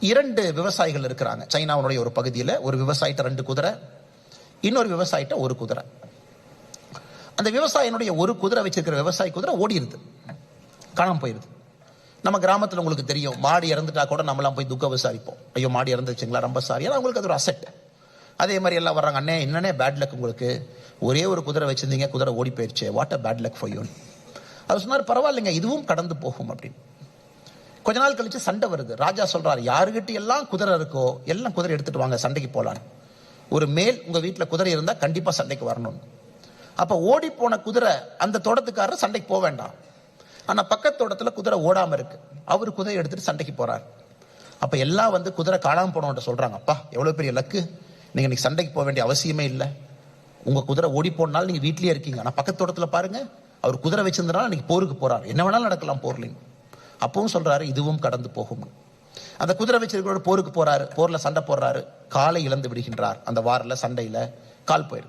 2 விவசாயிகள் இருக்கிறாங்க சைனாவுடைய ஒரு பகுதியில். ஒரு விவசாயிட்ட 2 குதிரை, இன்னொரு விவசாயிட்ட 1 குதிரை. அந்த விவசாயினுடைய 1 குதிரை வச்சிருக்கிற விவசாயி குதிரை ஓடிடுது, காணாம போயிருது. நம்ம கிராமத்தில் உங்களுக்கு தெரியும், மாடு இறந்துட்டா கூட நம்மளாம் போய் துக்க விசாரிப்போம். ஐயோ மாடு இறந்துச்சுங்களா, ரொம்ப சாரி. ஏன்னா அவங்களுக்கு அது ஒரு அசெட். அதே மாதிரி எல்லாம் வர்றாங்க, அண்ணே என்னன்னே பேட் லக் உங்களுக்கு, ஒரே ஒரு குதிரை வச்சிருந்தீங்க, குதிரை ஓடி போயிருச்சு, what a bad luck for you. அவர் சொன்னார், பரவாயில்லைங்க இதுவும் கடந்து போகும் அப்படின்னு. கொஞ்ச நாள் கழிச்சு சண்டை வருது. ராஜா சொல்றாரு, யாருகிட்ட எல்லாம் குதிரை இருக்கோ எல்லாம் குதிரை எடுத்துட்டு வாங்க, சண்டைக்கு போலான்னு. ஒரு மேல் உங்க வீட்டில் குதிரை இருந்தா கண்டிப்பா சண்டைக்கு வரணும். அப்ப ஓடி போன குதிரை அந்த தோட்டத்துக்காரர் சண்டைக்கு போக வேண்டாம். ஆனா பக்கத்து தோட்டத்துல குதிரை ஓடாம இருக்கு, அவரு குதிரை எடுத்துட்டு சண்டைக்கு போறாரு. அப்ப எல்லாம் வந்து குதிரை காணாம போனவன்ட்ட சொல்றாங்க, அப்பா எவ்வளவு பெரிய லக்கு, நீங்க இன்னைக்கு சண்டைக்கு போக வேண்டிய அவசியமே இல்லை, உங்க குதிரை ஓடி போனாலும் நீங்க வீட்லயே இருக்கீங்க. ஆனா பக்கத்து தோட்டத்துல பாருங்க, அவர் குதிரை வச்சிருந்தனால இன்னைக்கு போருக்கு போறாரு, என்ன வேணாலும் நடக்கலாம் போர்லிங். அப்பவும் சொல்றாரு இதுவும் கடந்து போகும். அந்த குதிரை வச்சிருக்கிற போருக்கு போறாரு, போர்ல சண்டை போடுறாரு, காலை இழந்து விடுகின்றார். அந்த வாரில் சண்டையில கால் போயிரு.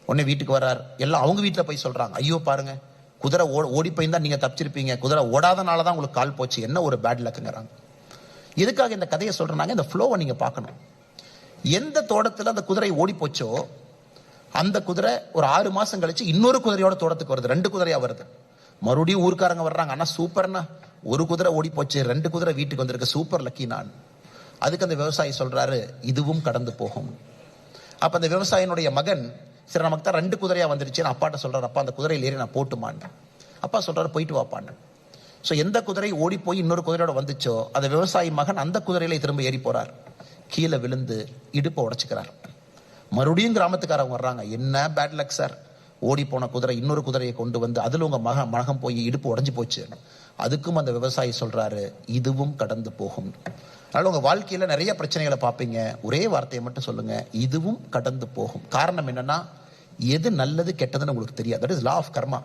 உடனே வீட்டுக்கு வர்றாரு, எல்லாம் அவங்க வீட்டுல போய் சொல்றாங்க, ஐயோ பாருங்க குதிரை ஓடி போயிருந்தா நீங்க தப்பிச்சிருப்பீங்க, குதிரை ஓடாதனாலதான் உங்களுக்கு கால் போச்சு, என்ன ஒரு பேட் லக்குங்கிறாங்க. எதுக்காக இந்த கதையை சொல்றாங்க, இந்த ஃப்ளோவை நீங்க பார்க்கணும். எந்த தோட்டத்துல அந்த குதிரை ஓடி போச்சோ அந்த குதிரை ஒரு 6 மாசம் கழிச்சு இன்னொரு குதிரையோட தோட்டத்துக்கு வருது, 2 குதிரையா வருது. மறுபடியும் ஊர்க்காரங்க வர்றாங்க, ஆனா சூப்பர்னா ஒரு குதிரை ஓடி போச்சு, 2 குதிரை வீட்டுக்கு வந்திருக்கு, சூப்பர் லக்கி நான். அதுக்கு அந்த விவசாயி சொல்றாரு இதுவும் கடந்து போகும். அப்ப அந்த விவசாயினுடைய மகன், சரி நமக்கு தான் 2 குதிரையா வந்துருச்சு, அப்பாட்ட சொல்றாரு, அப்பா அந்த குதிரையில் ஏறி நான் போட்டுமான்னு. அப்பா சொல்றாரு போயிட்டு வாப்பான்னு. ஸோ எந்த குதிரை ஓடி போய் இன்னொரு குதிரையோட வந்துச்சோ அந்த விவசாயி மகன் அந்த குதிரையில திரும்ப ஏறி போறார், கீழே விழுந்து இடுப்பை உடைச்சுக்கிறார். மறுபடியும் கிராமத்துக்காரங்க வர்றாங்க, என்ன பேட் லக் சார், ஓடி போன குதிரை இன்னொரு குதிரையை கொண்டு வந்து அதுல உங்க மகன் போய் இடுப்பு உடஞ்சு போச்சு. அதுக்கும் அந்த விவசாயி சொல்றாரு இதுவும் கடந்து போகும். அதனால உங்க வாழ்க்கையில நிறைய பிரச்சனைகளை பார்ப்பீங்க, ஒரே வார்த்தையை மட்டும் சொல்லுங்க, இதுவும் கடந்து போகும். காரணம் என்னன்னா, எது நல்லது கெட்டதுன்னு உங்களுக்கு தெரியாது. That is law of karma.